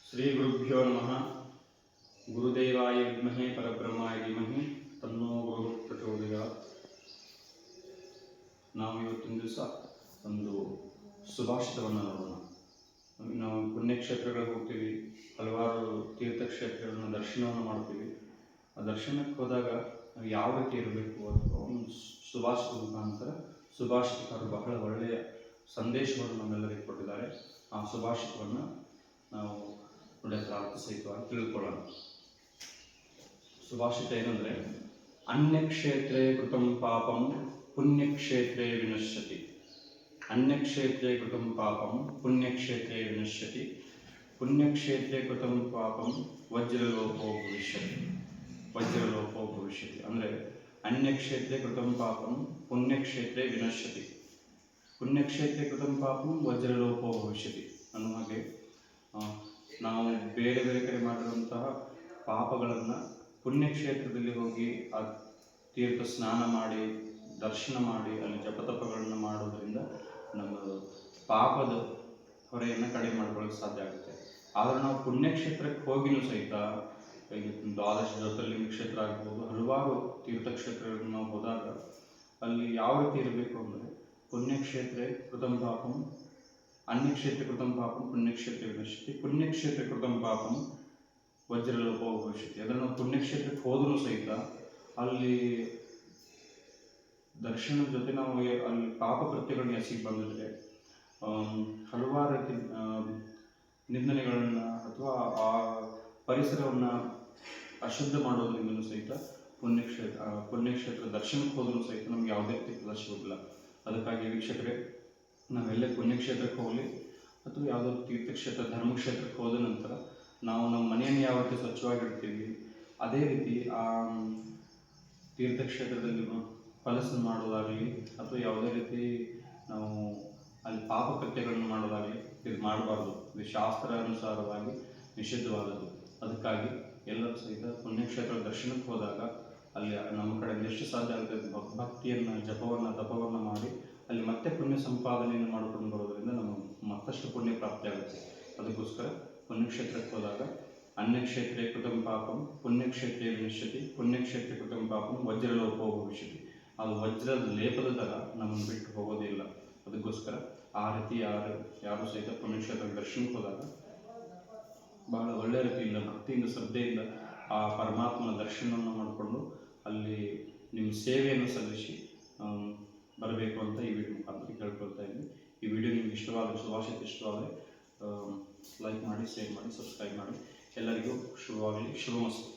ಶ್ರೀ ಗುರುಭ್ಯೋ ನಮಃ. ಗುರುದೇವಾಯ ವಿದ್ಮಹೇ ಪರಬ್ರಹ್ಮಾಯ ಧೀಮಹಿ ತನ್ನೋ ಗುರು ಪ್ರಚೋದಯಾತ್. ನಾವು ಇವತ್ತಿನ ದಿವಸ ಒಂದು ಸುಭಾಷಿತವನ್ನು ನೋಡೋಣ. ನಾವು ಪುಣ್ಯಕ್ಷೇತ್ರಗಳಿಗೆ ಹೋಗ್ತೀವಿ, ಹಲವಾರು ತೀರ್ಥಕ್ಷೇತ್ರಗಳನ್ನ ದರ್ಶನವನ್ನು ಮಾಡ್ತೀವಿ. ಆ ದರ್ಶನಕ್ಕೆ ಹೋದಾಗ ನಾವು ಯಾವ ರೀತಿ ಇರಬೇಕು ಅಥವಾ ಒಂದು ಸುಭಾಷಿತ ಮುಖಾಂತರ ಸುಭಾಷಿತರು ಬಹಳ ಒಳ್ಳೆಯ ಸಂದೇಶವನ್ನು ನಮ್ಮೆಲ್ಲರಿಗೆ ಕೊಟ್ಟಿದ್ದಾರೆ. ಆ ಸುಭಾಷಿತವನ್ನು ನಾವು ಸಹಿತವಾಗಿ ತಿಳ್ಕೊಳ್ಳೋಣ. ಸುಭಾಷಿತ ಏನಂದರೆ, ಅನ್ಯಕ್ಷೇತ್ರೇ ಕೃತಂ ಪಾಪಂ ಪುಣ್ಯಕ್ಷೇತ್ರೇ ವಿನಶ್ಯತಿ. ಅನ್ಯಕ್ಷೇತ್ರೇ ಕೃತಂ ಪಾಪಂ ಪುಣ್ಯಕ್ಷೇತ್ರೇ ವಿನಶ್ಯತಿ. ಪುಣ್ಯಕ್ಷೇತ್ರೇ ಕೃತಂ ಪಾಪಂ ವಜ್ರಲೋಪೋ ಭವಿಷ್ಯತಿ. ವಜ್ರಲೋಪೋ ಭವಿಷ್ಯತಿ ಅಂದರೆ ಅನ್ಯಕ್ಷೇತ್ರೇ ಕೃತಂ ಪಾಪಂ ಪುಣ್ಯಕ್ಷೇತ್ರೇ ವಿನಶ್ಯತಿ. ಪುಣ್ಯಕ್ಷೇತ್ರೇ ಕೃತಂ ಪಾಪಂ ವಜ್ರಲೋಪೋ ಭವಿಷ್ಯತಿ ಅನ್ನೋ ಹಾಗೆ ನಾವು ಬೇರೆ ಬೇರೆ ಕಡೆ ಮಾಡಿರುವಂತಹ ಪಾಪಗಳನ್ನು ಪುಣ್ಯಕ್ಷೇತ್ರದಲ್ಲಿ ಹೋಗಿ ಆ ತೀರ್ಥ ಸ್ನಾನ ಮಾಡಿ ದರ್ಶನ ಮಾಡಿ ಅಲ್ಲಿ ಜಪತಪಗಳನ್ನು ಮಾಡೋದ್ರಿಂದ ನಮ್ಮ ಪಾಪದ ಹೊರೆಯನ್ನು ಕಡಿಮೆ ಮಾಡ್ಕೊಳ್ಳೋಕೆ ಸಾಧ್ಯ ಆಗುತ್ತೆ. ಆದರೆ ನಾವು ಪುಣ್ಯಕ್ಷೇತ್ರಕ್ಕೆ ಹೋಗಿನೂ ಸಹಿತ ದ್ವಾದಶ ಜ್ಯೋತಿರ್ಲಿಂಗ ಕ್ಷೇತ್ರ ಆಗ್ಬೋದು, ಹಲವಾರು ತೀರ್ಥಕ್ಷೇತ್ರಗಳಿಗೆ ನಾವು ಹೋದಾಗ ಅಲ್ಲಿ ಯಾವ ರೀತಿ ಇರಬೇಕು ಅಂದರೆ, ಪುಣ್ಯಕ್ಷೇತ್ರ ಕೃತಂ ಪಾಪಂ ಅನ್ಯಕ್ಷೇತ್ರ ಕೃತಂ ಪಾಪಂ ಪುಣ್ಯಕ್ಷೇತ್ರ ವಿನಶ್ಯತಿ. ಪುಣ್ಯಕ್ಷೇತ್ರ ಕೃತಂ ಪಾಪಂ ವಜ್ರಲೋಪೋ ಭವಿಷ್ಯತಿ. ಅದನ್ನು ನಾವು ಪುಣ್ಯಕ್ಷೇತ್ರಕ್ಕೆ ಹೋದರೂ ಸಹಿತ ಅಲ್ಲಿ ದರ್ಶನದ ಜೊತೆ ನಾವು ಅಲ್ಲಿ ಪಾಪ ಕೃತ್ಯಗಳನ್ನ ಎಸಗಿ ಬಂದಿದ್ರೆ ಹಲವಾರು ರೀತಿ ನಿಂದನೆಗಳನ್ನು ಅಥವಾ ಆ ಪರಿಸರವನ್ನು ಅಶುದ್ಧ ಮಾಡೋದ್ರಿಂದಲೂ ಸಹಿತ ಪುಣ್ಯಕ್ಷೇತ್ರ ದರ್ಶನಕ್ಕೆ ಹೋದರೂ ಸಹಿತ ನಮ್ಗೆ ಯಾವುದೇ ರೀತಿ ಪ್ರದರ್ಶನವಿಲ್ಲ. ಅದಕ್ಕಾಗಿ ವೀಕ್ಷಕರೇ, ನಾವೆಲ್ಲೇ ಪುಣ್ಯಕ್ಷೇತ್ರಕ್ಕೆ ಹೋಗಲಿ ಅಥವಾ ಯಾವುದಾದ್ರು ತೀರ್ಥಕ್ಷೇತ್ರ ಧರ್ಮಕ್ಷೇತ್ರಕ್ಕೆ ಹೋದ ನಂತರ ನಾವು ನಮ್ಮ ಮನೆಯನ್ನು ಯಾವ ರೀತಿ ಸ್ವಚ್ಛವಾಗಿರ್ತೀವಿ, ಅದೇ ರೀತಿ ಆ ತೀರ್ಥಕ್ಷೇತ್ರದಲ್ಲಿ ಫಲಸನ್ನು ಮಾಡೋದಾಗಲಿ ಅಥವಾ ಯಾವುದೇ ರೀತಿ ನಾವು ಅಲ್ಲಿ ಪಾಪಕೃತ್ಯಗಳನ್ನು ಮಾಡೋದಾಗಲಿ ಇದು ಮಾಡಬಾರ್ದು. ಇದು ಶಾಸ್ತ್ರಾನುಸಾರವಾಗಿ ನಿಷಿದ್ಧವಾದದ್ದು. ಅದಕ್ಕಾಗಿ ಎಲ್ಲರೂ ಸಹಿತ ಪುಣ್ಯಕ್ಷೇತ್ರ ದರ್ಶನಕ್ಕೆ ಹೋದಾಗ ಅಲ್ಲಿ ನಮ್ಮ ಕಡೆಯಿಂದ ಎಷ್ಟು ಸಾಧ್ಯ ಆಗುತ್ತೆ ಭಕ್ತಿಯನ್ನು ಜಪವನ್ನು ತಪವನ್ನು ಮಾಡಿ ಅಲ್ಲಿ ಮತ್ತೆ ಪುಣ್ಯ ಸಂಪಾದನೆಯನ್ನು ಮಾಡಿಕೊಂಡು ಬರೋದರಿಂದ ನಮಗೆ ಮತ್ತಷ್ಟು ಪುಣ್ಯ ಪ್ರಾಪ್ತಿ ಆಗುತ್ತೆ. ಅದಕ್ಕೋಸ್ಕರ ಪುಣ್ಯಕ್ಷೇತ್ರಕ್ಕೆ ಹೋದಾಗ ಅನ್ಯಕ್ಷೇತ್ರೇ ಕೃತಂ ಪಾಪಂ ಪುಣ್ಯಕ್ಷೇತ್ರೇ ವಿನಶ್ಯತಿ. ಪುಣ್ಯಕ್ಷೇತ್ರ ಕೃತಂ ಪಾಪಂ ವಜ್ರಲೋಪೋ ಭವಿಷ್ಯತಿ. ಅದು ವಜ್ರದ ಲೇಪದ ಥರ ನಮ್ಮನ್ನು ಬಿಟ್ಟು ಹೋಗೋದಿಲ್ಲ. ಅದಕ್ಕೋಸ್ಕರ ಆ ರೀತಿ ಯಾರು ಸಹಿತ ಪುಣ್ಯಕ್ಷೇತ್ರ ದರ್ಶನಕ್ಕೆ ಹೋದಾಗ ಬಹಳ ಒಳ್ಳೆಯ ರೀತಿಯಿಂದ ಭಕ್ತಿಯಿಂದ ಶ್ರದ್ಧೆಯಿಂದ ಆ ಪರಮಾತ್ಮನ ದರ್ಶನವನ್ನು ಮಾಡಿಕೊಂಡು ಅಲ್ಲಿ ನಿಮ್ಮ ಸೇವೆಯನ್ನು ಸಲ್ಲಿಸಿ ಬರಬೇಕು ಅಂತ ಈ ವಿಡಿಯೋ ಮುಖಾಂತರ ಕೇಳ್ಕೊಳ್ತಾ ಇದ್ದೀನಿ. ಈ ವಿಡಿಯೋ ನಿಮ್ಗೆ ಇಷ್ಟವಾದರೆ, ಸುಭಾಷಿತ ಇಷ್ಟವಾದರೆ ಲೈಕ್ ಮಾಡಿ, ಶೇರ್ ಮಾಡಿ, ಸಬ್ಸ್ಕ್ರೈಬ್ ಮಾಡಿ. ಎಲ್ಲರಿಗೂ ಶುಭವಾಗಲಿ. ಶುಭಮಸ್ತು.